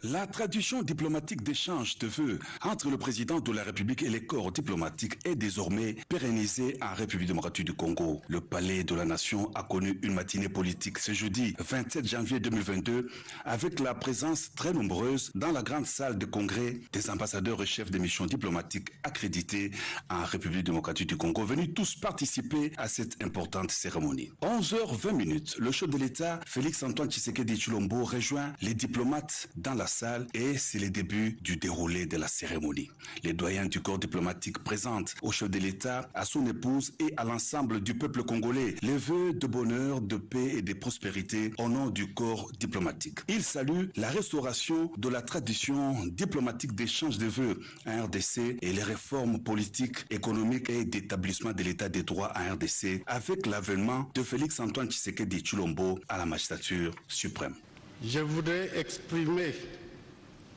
La tradition diplomatique d'échange de vœux entre le président de la République et les corps diplomatiques est désormais pérennisée en République démocratique du Congo. Le Palais de la Nation a connu une matinée politique ce jeudi 27 janvier 2022 avec la présence très nombreuse dans la grande salle de congrès des ambassadeurs et chefs des missions diplomatiques accrédités en République démocratique du Congo venus tous participer à cette importante cérémonie. 11h20, le chef de l'État, Félix-Antoine Tshisekedi Tshilombo, rejoint les diplomates dans la salle et c'est le début du déroulé de la cérémonie. Les doyens du corps diplomatique présentent au chef de l'État, à son épouse et à l'ensemble du peuple congolais les vœux de bonheur, de paix et de prospérité au nom du corps diplomatique. Ils saluent la restauration de la tradition diplomatique d'échange de vœux en RDC et les réformes politiques, économiques et d'établissement de l'État des droits en RDC avec l'avènement de Félix-Antoine Tshisekedi Tshilombo à la magistrature suprême. Je voudrais exprimer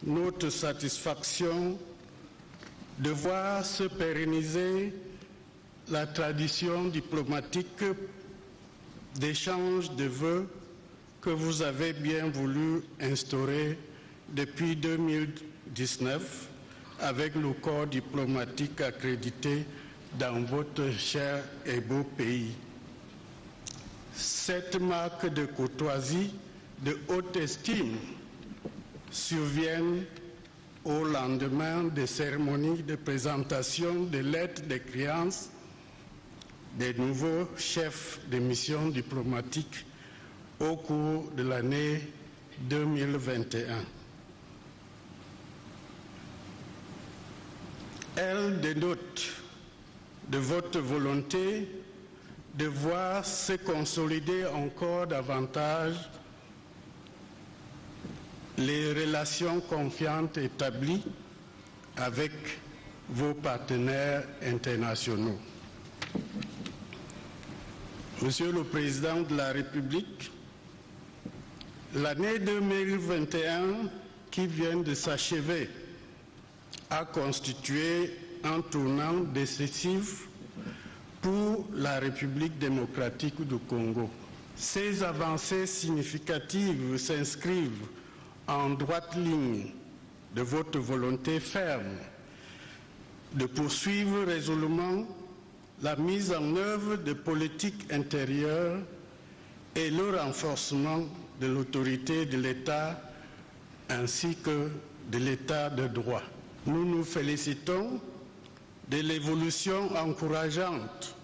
notre satisfaction de voir se pérenniser la tradition diplomatique d'échange de vœux que vous avez bien voulu instaurer depuis 2019 avec le corps diplomatique accrédité dans votre cher et beau pays. Cette marque de courtoisie, de haute estime, surviennent au lendemain des cérémonies de présentation des lettres de créance des nouveaux chefs de mission diplomatique au cours de l'année 2021. Elle dénote de votre volonté de voir se consolider encore davantage les relations confiantes établies avec vos partenaires internationaux. Monsieur le Président de la République, l'année 2021 qui vient de s'achever a constitué un tournant décisif pour la République démocratique du Congo. Ces avancées significatives s'inscrivent en droite ligne de votre volonté ferme de poursuivre résolument la mise en œuvre de politiques intérieures et le renforcement de l'autorité de l'État ainsi que de l'État de droit. Nous nous félicitons de l'évolution encourageante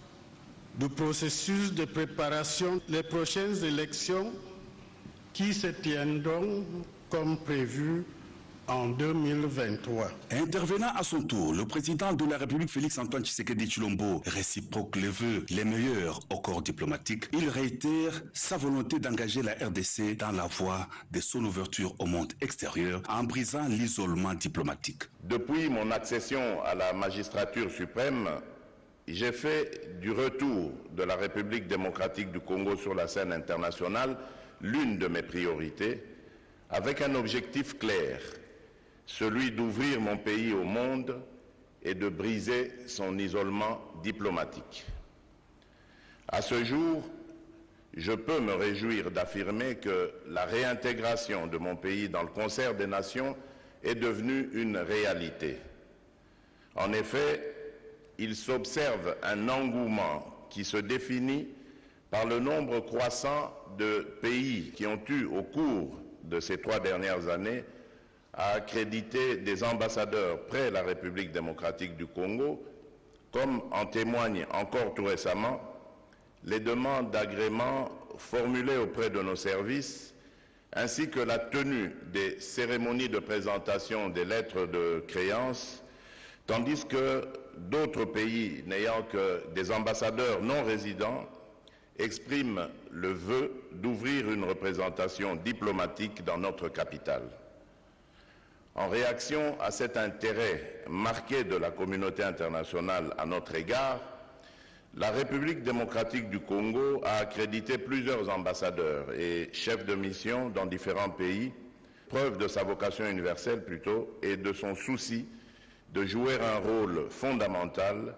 du processus de préparation des prochaines élections qui se tiendront comme prévu en 2023. Intervenant à son tour, le président de la République Félix-Antoine Tshisekedi Tshilombo réciproque les vœux les meilleurs au corps diplomatique. Il réitère sa volonté d'engager la RDC dans la voie de son ouverture au monde extérieur en brisant l'isolement diplomatique. Depuis mon accession à la magistrature suprême, j'ai fait du retour de la République démocratique du Congo sur la scène internationale l'une de mes priorités, avec un objectif clair, celui d'ouvrir mon pays au monde et de briser son isolement diplomatique. À ce jour, je peux me réjouir d'affirmer que la réintégration de mon pays dans le concert des nations est devenue une réalité. En effet, il s'observe un engouement qui se définit par le nombre croissant de pays qui ont eu au cours de ces 3 dernières années à accréditer des ambassadeurs près la République démocratique du Congo, comme en témoignent encore tout récemment les demandes d'agrément formulées auprès de nos services, ainsi que la tenue des cérémonies de présentation des lettres de créance, tandis que d'autres pays n'ayant que des ambassadeurs non résidents expriment le vœu d'ouvrir une représentation diplomatique dans notre capitale. En réaction à cet intérêt marqué de la communauté internationale à notre égard, la République démocratique du Congo a accrédité plusieurs ambassadeurs et chefs de mission dans différents pays, preuve de sa vocation universelle plutôt et de son souci de jouer un rôle fondamental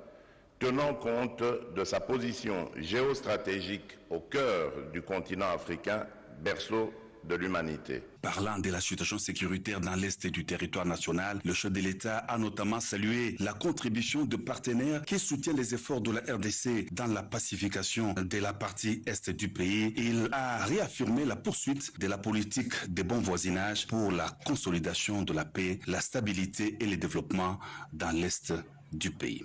tenant compte de sa position géostratégique au cœur du continent africain, berceau de l'humanité. Parlant de la situation sécuritaire dans l'est du territoire national, le chef de l'État a notamment salué la contribution de partenaires qui soutiennent les efforts de la RDC dans la pacification de la partie est du pays. Il a réaffirmé la poursuite de la politique de bon voisinage pour la consolidation de la paix, la stabilité et le développement dans l'est du pays.